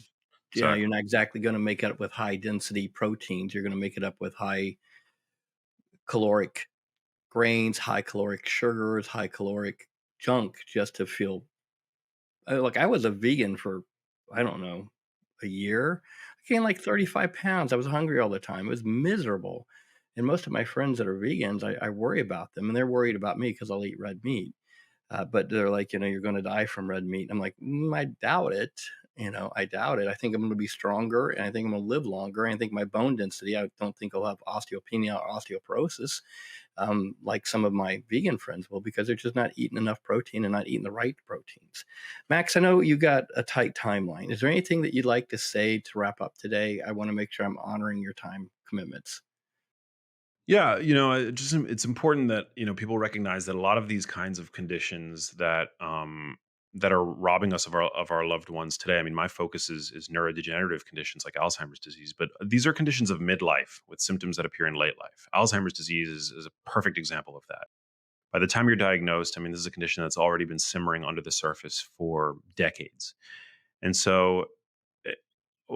you're Exactly. not exactly gonna make it up with high density proteins, you're gonna make it up with high caloric grains, high caloric sugars, high caloric junk just to feel look, I was a vegan for, I don't know, a year. I gained like 35 pounds. I was hungry all the time. It was miserable. And most of my friends that are vegans, I worry about them, and they're worried about me because I'll eat red meat. But they're like, you're going to die from red meat. I'm like, I doubt it. I doubt it. I think I'm going to be stronger, and I think I'm going to live longer. And I think my bone density, I don't think I'll have osteopenia or osteoporosis like some of my vegan friends will, because they're just not eating enough protein and not eating the right proteins. Max, I know you got a tight timeline. Is there anything that you'd like to say to wrap up today? I want to make sure I'm honoring your time commitments. Yeah, it's important that people recognize that a lot of these kinds of conditions that are robbing us of our loved ones today. I mean, my focus is neurodegenerative conditions like Alzheimer's disease, but these are conditions of midlife with symptoms that appear in late life. Alzheimer's disease is a perfect example of that. By the time you're diagnosed, I mean, this is a condition that's already been simmering under the surface for decades. And so, eh,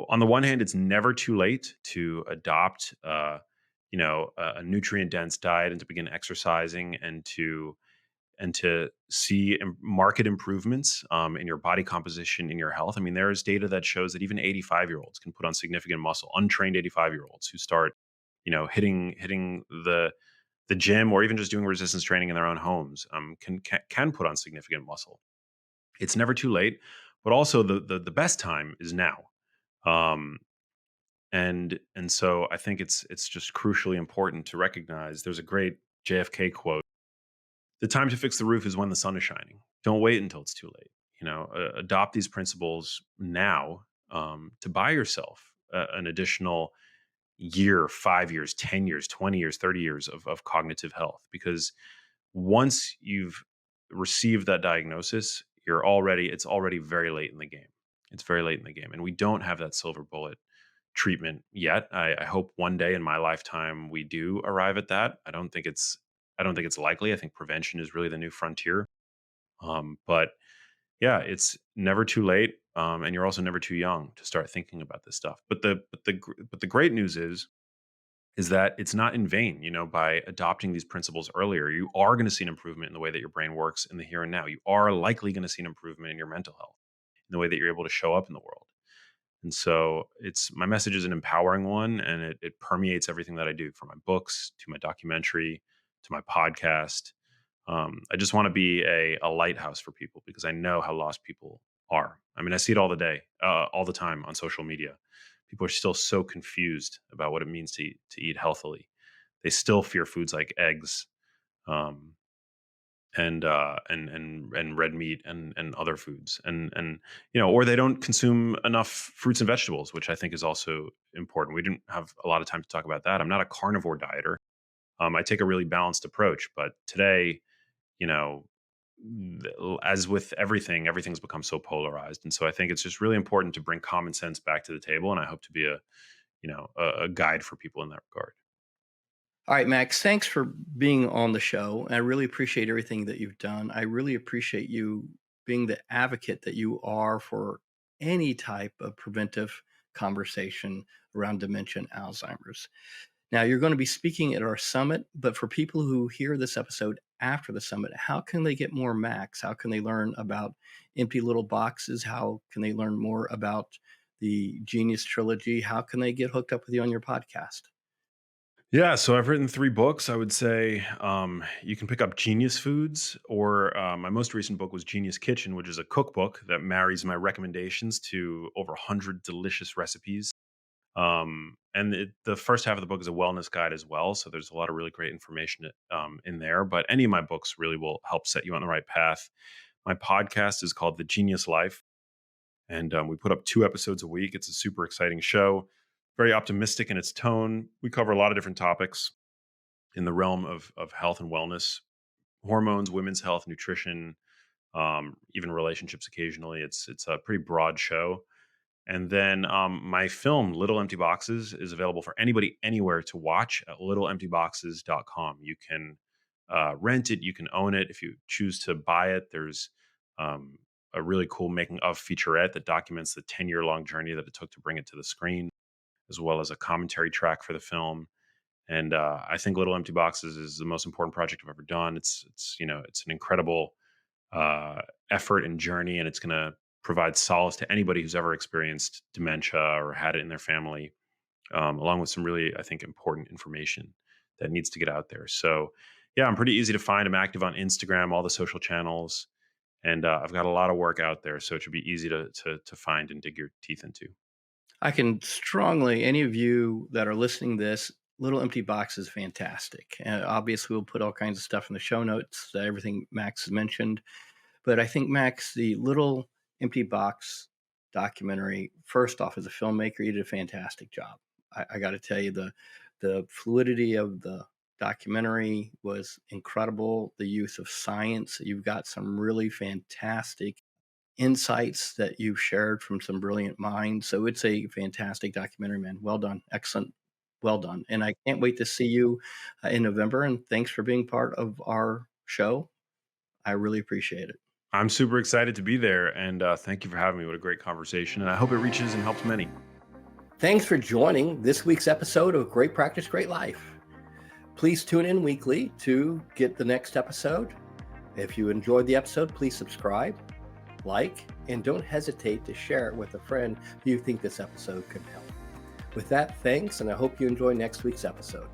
on the one hand, it's never too late to adopt, a nutrient dense diet and to begin exercising and to see market improvements in your body composition, in your health. I mean, there is data that shows that even 85-year-olds can put on significant muscle. Untrained 85-year-olds who start, hitting the gym or even just doing resistance training in their own homes can put on significant muscle. It's never too late, but also the best time is now. Um, and so I think it's just crucially important to recognize. There's a great JFK quote: "The time to fix the roof is when the sun is shining. Don't wait until it's too late." Adopt these principles now to buy yourself an additional year, 5 years, 10 years, 20 years, 30 years of cognitive health. Because once you've received that diagnosis, it's already very late in the game. It's very late in the game. And we don't have that silver bullet treatment yet. I hope one day in my lifetime we do arrive at that. I don't think it's likely. I think prevention is really the new frontier. But yeah, it's never too late. And you're also never too young to start thinking about this stuff. But the great news is that it's not in vain. By adopting these principles earlier, you are going to see an improvement in the way that your brain works in the here and now. You are likely going to see an improvement in your mental health, in the way that you're able to show up in the world. And so it's my message is an empowering one, and it permeates everything that I do, from my books to my documentary to my podcast. I just want to be a lighthouse for people because I know how lost people are. I mean, I see it all the time on social media. People are still so confused about what it means to eat healthily. They still fear foods like eggs, um, and red meat and other foods, or they don't consume enough fruits and vegetables, which I think is also important. We didn't have a lot of time to talk about that. I'm not a carnivore dieter. I take a really balanced approach, but today, you know, as with everything, everything's become so polarized, and so I think it's just really important to bring common sense back to the table. And I hope to be a guide for people in that regard. All right, Max, thanks for being on the show. I really appreciate everything that you've done. I really appreciate you being the advocate that you are for any type of preventive conversation around dementia and Alzheimer's. Now, you're going to be speaking at our summit, but for people who hear this episode after the summit, how can they get more Max? How can they learn about Empty Little Boxes? How can they learn more about the Genius Trilogy? How can they get hooked up with you on your podcast? Yeah, so I've written 3 books. I would say you can pick up Genius Foods, or my most recent book was Genius Kitchen, which is a cookbook that marries my recommendations to over 100 delicious recipes. And the first half of the book is a wellness guide as well. So there's a lot of really great information in there. But any of my books really will help set you on the right path. My podcast is called The Genius Life, and we put up 2 episodes a week. It's a super exciting show, very optimistic in its tone. We cover a lot of different topics in the realm of health and wellness, hormones, women's health, nutrition, even relationships occasionally. It's a pretty broad show. And then my film, Little Empty Boxes, is available for anybody anywhere to watch at littleemptyboxes.com. You can rent it, you can own it. If you choose to buy it, there's um, a really cool making of featurette that documents the 10-year-long journey that it took to bring it to the screen, as well as a commentary track for the film. And I think Little Empty Boxes is the most important project I've ever done. It's an incredible uh, effort and journey, and it's going to provide solace to anybody who's ever experienced dementia or had it in their family, along with some really, I think, important information that needs to get out there. So, yeah, I'm pretty easy to find. I'm active on Instagram, all the social channels, and I've got a lot of work out there, so it should be easy to find and dig your teeth into. I can strongly, any of you that are listening to this, Little Empty Box is fantastic. Obviously, we'll put all kinds of stuff in the show notes, everything Max has mentioned. But I think, Max, the Little Empty Box documentary, first off, as a filmmaker, you did a fantastic job. I got to tell you, the fluidity of the documentary was incredible. The use of science, you've got some really fantastic insights that you've shared from some brilliant minds. So it's a fantastic documentary, man. Well done. Excellent. Well done. And I can't wait to see you in November. And thanks for being part of our show. I really appreciate it. I'm super excited to be there, and thank you for having me. What a great conversation, and I hope it reaches and helps many. Thanks for joining this week's episode of Great Practice, Great Life. Please tune in weekly to get the next episode. If you enjoyed the episode, please subscribe, like, and don't hesitate to share it with a friend who you think this episode could help. With that, thanks, and I hope you enjoy next week's episode.